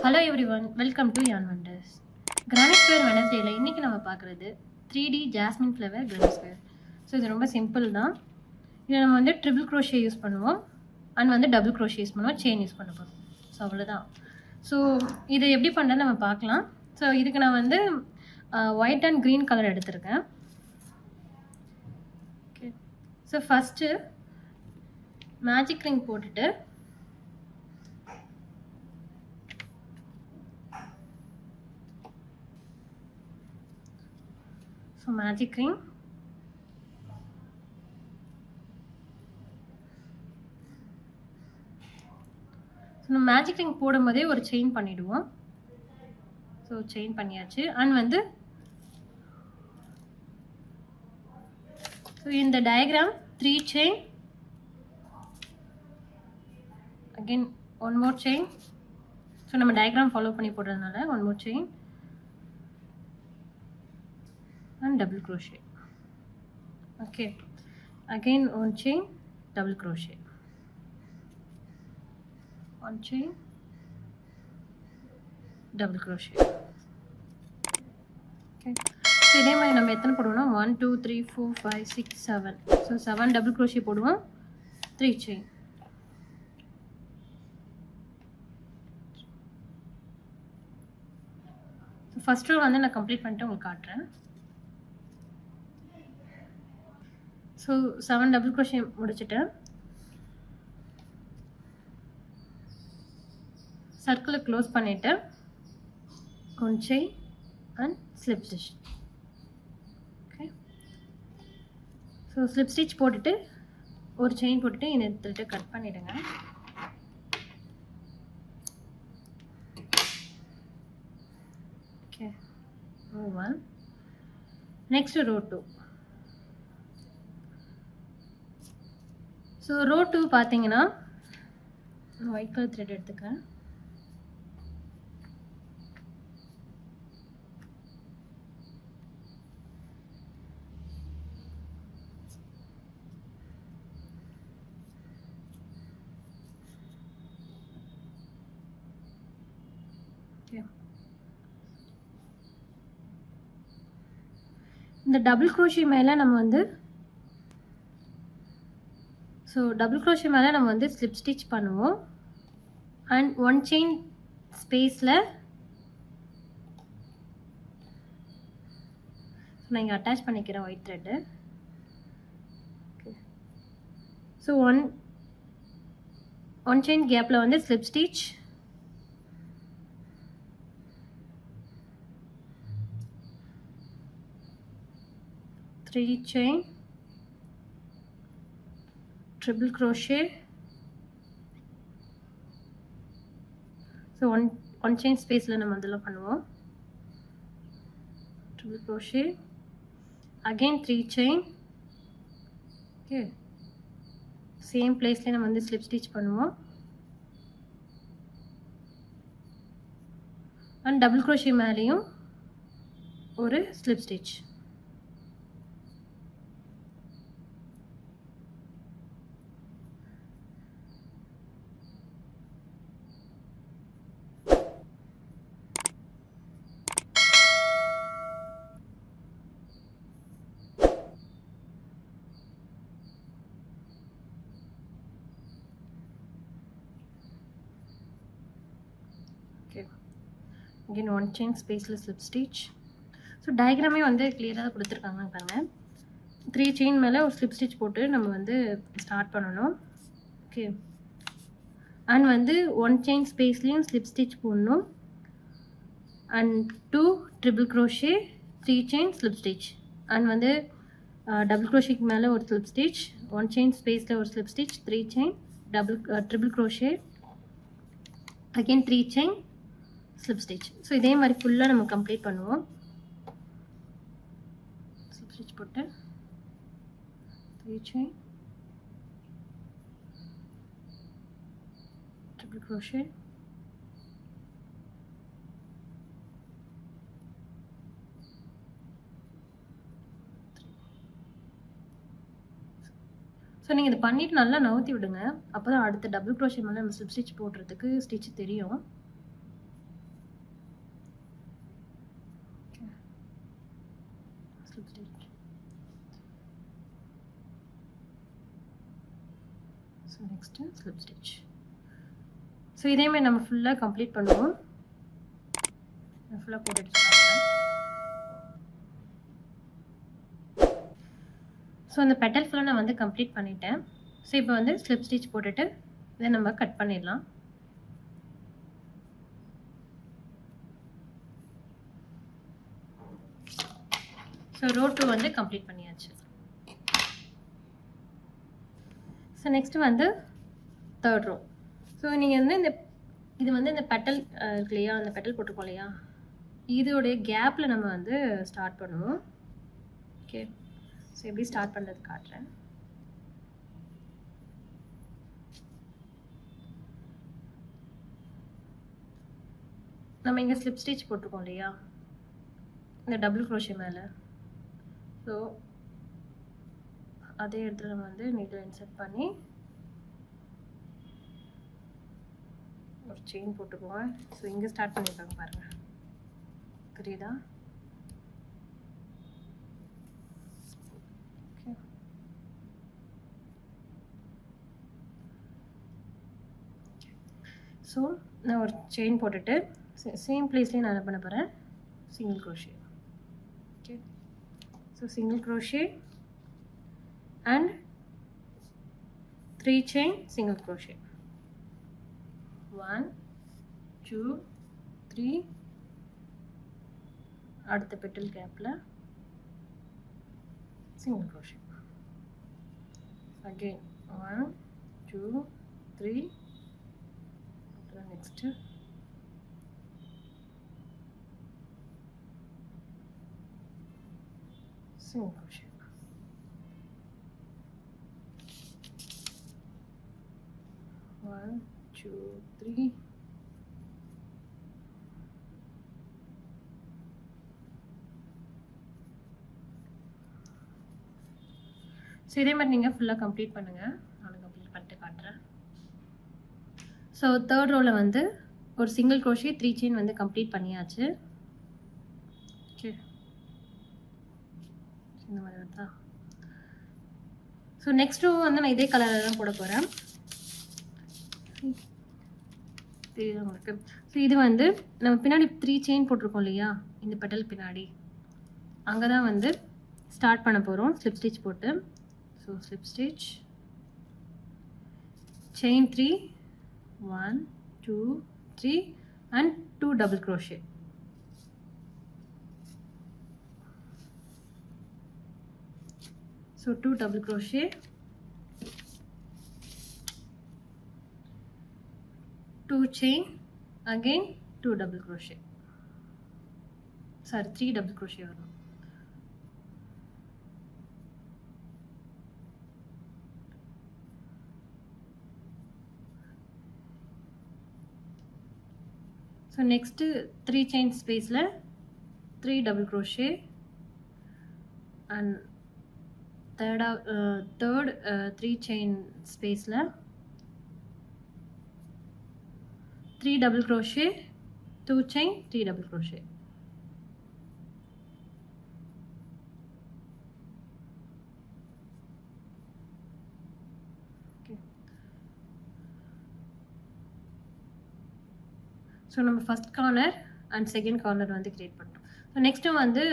Hello everyone, welcome to யான் wonders. Granite square வெனஸ்டேல இன்னைக்கு நம்ம பார்க்குறது 3D jasmine flower granite square. So இது ரொம்ப சிம்பிள் தான். இதில் நம்ம வந்து ட்ரிபிள் க்ரோஷே யூஸ் பண்ணுவோம் அண்ட் வந்து டபுள் க்ரோஷே யூஸ் பண்ணுவோம், செயின் யூஸ் பண்ண போகிறோம். ஸோ அவ்வளோதான். ஸோ இதை எப்படி பண்ணுறது நம்ம பார்க்கலாம். ஸோ இதுக்கு நான் வந்து ஒயிட் அண்ட் க்ரீன் கலர் எடுத்திருக்கேன். Okay, so first magic ring போட்டுட்டு மேஜிக் ரிங் நம்ம மேஜிக் ரிங் போடும்போதே ஒரு செயின் பண்ணிடுவோம். ஸோ செயின் பண்ணியாச்சு. அண்ட் வந்து ஸோ இந்த diagram 3 chain, again one more chain. So நம்ம டயக்ராம் ஃபாலோ பண்ணி போடுறதுனால one more chain and double crochet. Okay, again one chain, double crochet, one chain, double crochet. Okay, so இதே மாதிரி நம்ம எத்தனை போடுவோம்னா 1 2 3 4 5 6 7. ஸோ 7 டபுள் crochet போடுவோம், 3 chain. First row வந்து நான் கம்ப்ளீட் பண்ணிட்டு உங்களுக்கு காட்டுறேன். ஸோ 7 டபுள் crochet முடிச்சுட்டேன். சர்க்கிளை க்ளோஸ் பண்ணிவிட்டு one chain and slip stitch. Okay, so slip stitch போட்டுட்டு ஒரு செயின் போட்டுட்டு இதை எடுத்துகிட்டு கட் பண்ணிவிடுங்க. Okay, row 1. Next row 2. So row 2 பார்த்தீங்கன்னா ஒயிட் கலர் த்ரெட் எடுத்துக்கிறேன். இந்த டபுள் crochet மேலே நம்ம வந்து டபுள் crochet மேலே நம்ம வந்து ஸ்லிப் ஸ்டிச் பண்ணுவோம். அண்ட் ஒன் செயின் ஸ்பேஸில் நான் இங்கே அட்டாச் பண்ணிக்கிறேன் white thread. Okay, so one chain கேப்பில் வந்து slip stitch, three chain, triple crochet. So one chain ஸ்பேஸில் நம்ம அதெல்லாம் பண்ணுவோம். triple crochet, again 3 செயின். ஓகே, சேம் பிளேஸ்லேயே நம்ம வந்து ஸ்லிப் ஸ்டிச் பண்ணுவோம். அண்ட் டபுள் crochet மேலேயும் ஒரு slip stitch. again one chain spaceless slip stitch. So டயக்ராமே வந்து கிளியராக கொடுத்துருக்காங்க பாருங்கள். 3 செயின் மேலே ஒரு ஸ்லிப் ஸ்டிச் போட்டு நம்ம வந்து ஸ்டார்ட் பண்ணணும். ஓகே, அண்ட் வந்து ஒன் செயின் ஸ்பேஸ்லேயும் ஸ்லிப் ஸ்டிச் போடணும். And 2 triple crochet, 3 chain slip stitch. And வந்து டபுள் crochetக்கு மேலே ஒரு ஸ்லிப் ஸ்டிச், ஒன் செயின் ஸ்பேஸில் ஒரு slip stitch, 3 chain triple crochet, again 3 chain slip stitch. So இதே மாதிரி ஃபுல்லாக நம்ம கம்ப்ளீட் பண்ணுவோம். ஸ்லிப் ஸ்டிச் போட்டு 3 செயின், ட்ரிபிள் crochet, ஸோ நீங்கள் இதை பண்ணிவிட்டு நல்லா நவுத்தி விடுங்க. அப்போ தான் அடுத்த டபுள் crochet மேலே நம்ம ஸ்லிப் ஸ்டிச் போடுறதுக்கு ஸ்டிச் தெரியும். slip stitch. So next slip stitch. So இதே மாதிரி நம்ம ஃபுல்லா கம்ப்ளீட் பண்ணுவோம். நான் ஃபுல்லா போட்டு எடுத்துக்கிறேன். ஸோ அந்த பெட்டல் ஃபுல்லாக நான் வந்து கம்ப்ளீட் பண்ணிட்டேன். ஸோ இப்போ வந்து ஸ்லிப் ஸ்டிச் போட்டுட்டு இதை நம்ம கட் பண்ணிடலாம். ஸோ ரோ 2 வந்து கம்ப்ளீட் பண்ணியாச்சு. ஸோ நெக்ஸ்ட் வந்து தேர்ட் ரோ. ஸோ நீங்கள் வந்து இது வந்து இந்த பெட்டல் இருக்கு இல்லையா, அந்த பெட்டல் போட்டிருக்கோம் இல்லையா, இதோடைய கேப்பில் நம்ம வந்து ஸ்டார்ட் பண்ணுவோம். ஓகே, ஸோ எப்படி ஸ்டார்ட் பண்ணுறது காட்டுறேன். நம்ம இங்கே ஸ்லிப் ஸ்டிச் போட்டிருக்கோம் இல்லையா, இந்த டபுள் க்ரோஷே மேலே. ஸோ அதே இடத்துல நம்ம வந்து நீடில் இன்சர்ட் பண்ணி ஒரு செயின் போட்டுக்கோங்க. ஸோ இங்கே ஸ்டார்ட் பண்ணியிருக்காங்க பாருங்கள், புரியுதா? ஓகே, ஸோ நான் ஒரு செயின் போட்டுட்டு சேம் பிளேஸ்லேயே நான் என்ன பண்ண போகிறேன், single crochet. Okay, so single crochet and 3 chain single crochet. 1 2 3 அடுத்த பெட்டல் கேப்ல single crochet. Again 1 2 3 next single crochet. One, two, three. So இதே மாதிரி நீங்கள் ஃபுல்லாக கம்ப்ளீட் பண்ணுங்கள். நானும் கம்ப்ளீட் பண்ணிட்டு காட்டுறேன். ஸோ தேர்ட் ரோவில் வந்து ஒரு சிங்கிள் க்ரோஷே 3 செயின் வந்து கம்ப்ளீட் பண்ணியாச்சு. ஓகே, இந்த மாதிரி வருதா? ஸோ நெக்ஸ்ட் ரோ வந்து நான் இதே கலரில் தான் போட போகிறேன். தெரியுது உங்களுக்கு? ஸோ இது வந்து நம்ம பின்னாடி 3 செயின் போட்டிருக்கோம் இல்லையா, இந்த பெட்டல் பின்னாடி அங்கே தான் வந்து ஸ்டார்ட் பண்ண போகிறோம் ஸ்லிப் ஸ்டிச் போட்டு. So slip stitch, chain 3 1 2 3 and 2 double crochet. So 2 double crochet, 2 chain, again 2 double crochet, sorry 3 double crochet varum. So next 3 chain space la 3 double crochet and third 3 chain space la 3 double crochet, 2 chain, 3 double crochet. Okay, so நம்ம first corner and second corner வந்து create பண்ணிட்டோம். So next வந்து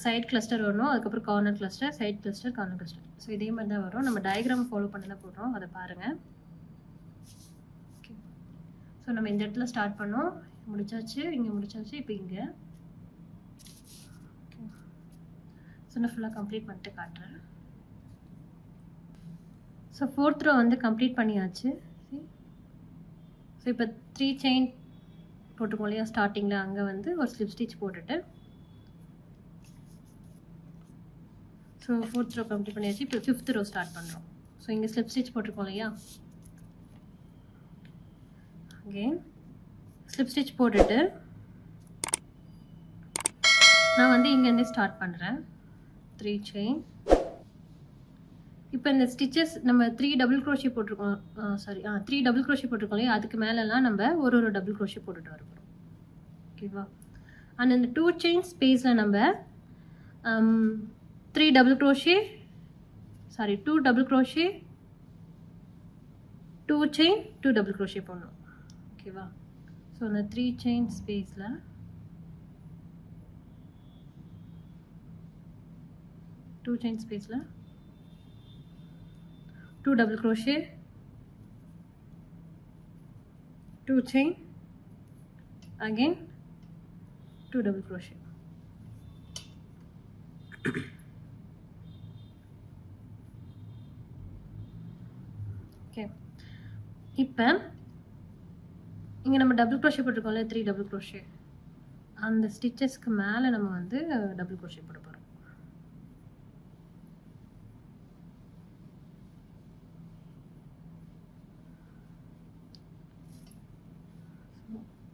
side cluster வரணும், அதுக்கப்புறம் corner cluster, side cluster, corner cluster. So இதே மாதிரி தான் வரும். நம்ம டயக்ராம் ஃபாலோ பண்ணி தான் போடுறோம், அதை பாருங்கள். ஓகே, ஸோ நம்ம இந்த இடத்துல ஸ்டார்ட் பண்ணோம், முடிச்சாச்சு, இங்கே முடிச்சாச்சு, இப்போ இங்கே. ஓகே, ஸோ நான் ஃபுல்லாக கம்ப்ளீட் பண்ணிட்டு காட்டுறேன். ஸோ ஃபோர்த் ரோ வந்து கம்ப்ளீட் பண்ணியாச்சு. ஸோ இப்போ 3 செயின் போட்டுக்கோம் இல்லையா ஸ்டார்டிங்கில், அங்கே வந்து ஒரு ஸ்லிப் ஸ்டிச் போட்டுட்டு ஸோ ஃபோர்த் ரோ கம்ப்ளீட் பண்ணியாச்சு. இப்போ ஃபிஃப்த் ரோ ஸ்டார்ட் பண்ணுறோம். ஸோ இங்கே ஸ்லிப் ஸ்டிச் போட்டிருக்கோம் இல்லையா, அகெயின் ஸ்லிப் ஸ்டிச் போட்டுட்டு நான் வந்து இங்கேருந்து ஸ்டார்ட் பண்ணுறேன். 3 செயின். இப்போ இந்த ஸ்டிச்சஸ் நம்ம 3 டபுள் க்ரோஷே போட்டிருக்கோம், சாரி 3 டபுள் க்ரோஷே போட்டிருக்கோம் இல்லையா, அதுக்கு மேலெலாம் நம்ம ஒரு டபுள் க்ரோஷே போட்டுட்டு வரப்போம். ஓகேவா? அண்ட் இந்த 2 செயின் ஸ்பேஸில் நம்ம 3 double crochet, sorry 2 double crochet, 2 chain, 2 double crochet போடணும். ஓகேவா? ஸோ அந்த 3 chain ஸ்பேஸில் 2 chain ஸ்பேஸில் 2 double crochet, 2 chain, again 2 double crochet. Okay, இப்போ இங்கே நம்ம டபுள் க்ரோஷே போட்டிருக்கோம்ல 3 டபுள் க்ரோஷே, அந்த ஸ்டிச்சஸ்க்கு மேலே நம்ம வந்து டபுள் க்ரோஷே போட போகிறோம்.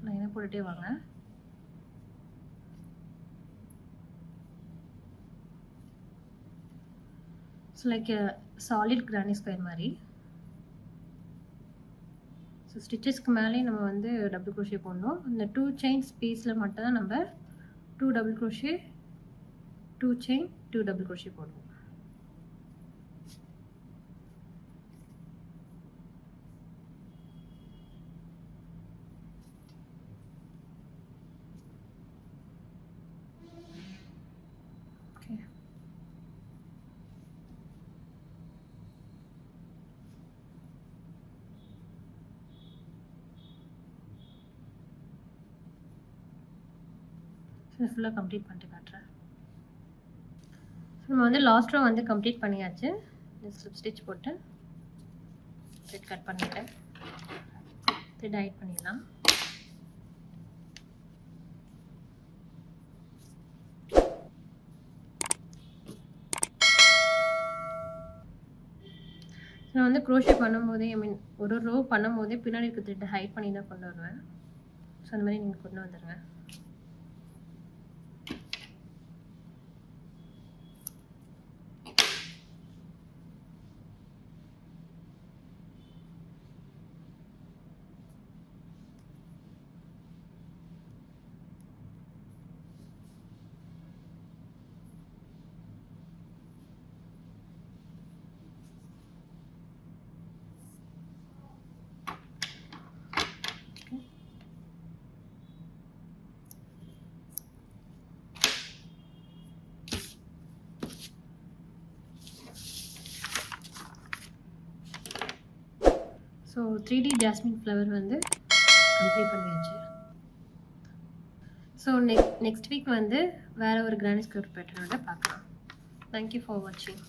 லைனாக போட்டுகிட்டே வாங்க. So like solid granny square மாதிரி. ஸோ ஸ்டிச்சஸ்க்கு மேலே நம்ம வந்து டபுள் க்ரோஷே போடணும். இந்த 2 செயின் ஸ்பேஸில் மட்டும் தான் நம்ம 2 double crochet, 2 chain, 2 double crochet போடுவோம். ஓகே, ஃபுல்லாக கம்ப்ளீட் பண்ணிட்டு காட்டுறேன். நம்ம வந்து லாஸ்ட் ரோ வந்து கம்ப்ளீட் பண்ணியாச்சு. ஸ்லிப் ஸ்டிச் போட்டு த்ரெட் கட் பண்ணிட்டேன். த்ரெட் ஹைட் பண்ணிடலாம். நான் வந்து க்ரோஷே பண்ணும்போதே ஒரு ரோ பண்ணும்போதே பின்னாடி இருக்க த்ரெட்டை ஹைட் பண்ணி தான் கொண்டு வருவேன். ஸோ அந்த மாதிரி நீங்கள் கொண்டு வந்துடுங்க. ஸோ 3D ஜாஸ்மின் ஃப்ளவர் வந்து கம்ப்ளீட் பண்ணியாச்சு. ஸோ நெக்ஸ்ட் வீக் வந்து வேறு ஒரு கிரானி ஸ்கர்ட் பேட்டர்னோட பார்க்கலாம். தேங்க்யூ ஃபார் வாட்சிங்.